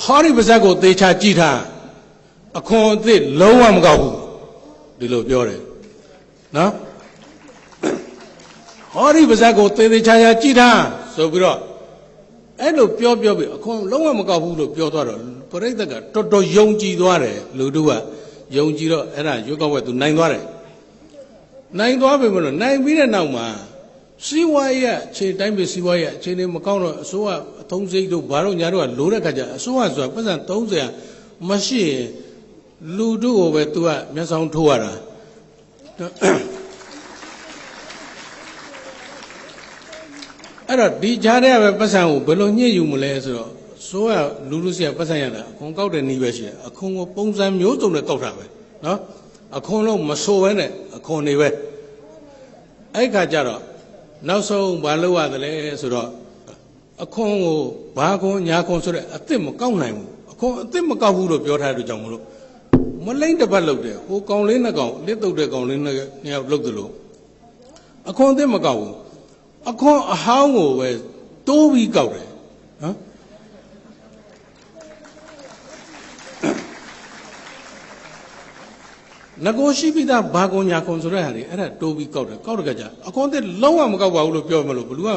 ဟာဒီပါဇက်ကိုသေချာကြည့်ထားအခွန်အသစ်လုံးဝမကောက်ဘူးဒီလိုပြောတယ်နော်ဟောဒီပါဇက်ကိုသေချာကြည့်ထားဆိုပြီးတော့အဲ့လိုပြောပြီးအခွန်လုံးဝမကောက်ဘူးလို့ပြောသွားတော့ပရိသတ်ကတော်တော်ယုံကြည်သွားတယ်လူတို့ကယုံကြည်တော့အဲ့ဒါရွေးကောက်ပွဲသူနိုင်သွားတယ်နိုင်သွားပြီမလို့နိုင်ပြီးတဲ့နောက်မှာစီးပွားရေးအခြေတိုင်းပြည်စီးပွားရေးအခြေအနေမကောင်းတော့အစိုးရအထုံးစိတ်တို့ဘာလို့ညာတို့ကလိုတဲ့ခါကျအစိုးရဆိုတာပတ်စံ30မရှိရင်လူတို့ကိုပဲသူကမျက်စောင်းထိုးရတာအဲ့တော့ဒီကြားထဲကပဲပတ်စံကိုဘယ်လိုညှိယူမလဲဆိုတော့ဆိုရလူစီကပတ်စံရတာအခွန်ကောက်တဲ့နည်းပဲရှိတယ်အခွန်ကိုပုံစံမျိုးစုံနဲ့ကောက်တာပဲနော်အခွန်လုံးမဆိုးပဲနဲ့အခွန်တွေပဲအဲ့ခါကျတော့နောက်ဆုံးဘာလုပ်ရသလဲဆိုတော့အခွန်ကိုဘာခွန်ညာခွန်ဆိုတဲ့အစ်စ်မကောက်နိုင်ဘူးအခွန်အစ်စ်မကောက်ဘူးလို့ပြောထားတဲ့ကြောင့်မလို့မလိမ့်တစ်ပတ်လုပ်တယ်ဟိုကောင်လေးနှစ်ကောင်လက်တုပ်တဲ့ကောင်လေးနှစ်ယောက်လုပ်တယ်လို့အခွန်အစ်စ်မကောက်ဘူးအခွန်အဟောင်းကိုပဲတိုးပြီးကောက်တယ်နော်ငကိုရှိပိသားဘာကွန်ညာကွန်ဆိုတဲ့ဟာတွေအဲ့ဒါတိုးပြီးကောက်တယ်ကြအခွန်အသစ်လုံးဝမကောက်ပါဘူးလို့ပြောမလို့ဘလူးက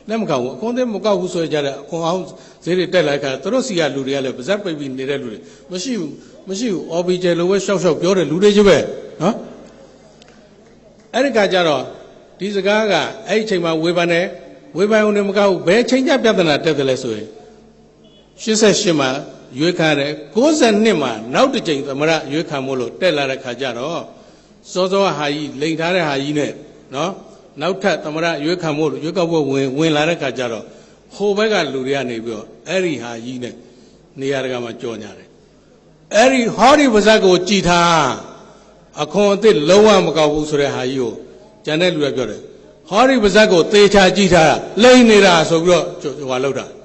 လက်မကောက်ဘူးအခွန်အသစ်မကောက်ဘူးဆိုကြတဲ့အခွန်အောင်ဈေးတွေတက်လိုက်ခါသူတို့စီကလူတွေကလည်းပါဇက်ပိတ်ပြီးနေတဲ့လူတွေမရှိဘူးအော်ဘီဂျယ်လိုပဲရှောက်ပြောတဲ့လူတွေကြီးပဲနော်အဲ့ဒီကကြတော့ဒီစကားကအဲ့ဒီအချိန်မှာဝေဖန်အောင်လည်းမကောက်ဘူးဘယ်ချိန်ကျပြဿနာတက်တယ်လဲဆိုရင်88မှာရွေးခါတယ်92မှာနောက်တစ်ချိန်သမရရွေးခံမို့လို့တက်လာတဲ့ခါကျတော့စောဟာကြီးလိန်ထားတဲ့ဟာကြီးနဲ့နော်နောက်ထပ်သမရရွေးခံမို့လို့ရွေးကောက်ပွဲဝင်လာတဲ့ခါကျတော့ဟိုဘက်ကလူတွေကနေပြီးတော့အဲ့ဒီဟာကြီးနဲ့နေရာတကာမှာကြော်ညာတယ်အဲ့ဒီဟောဒီပါဇက်ကိုကြည်ထားအခွန်အသစ်လုံးဝမကောက်ဘူးဆိုတဲ့ဟာကြီးကိုကျန်တဲ့လူတွေပြောတယ်ဟောဒီပါဇက်ကိုသေချာကြည်ထားလိန်နေတာဆိုပြီးတော့ဟိုလောက်တာ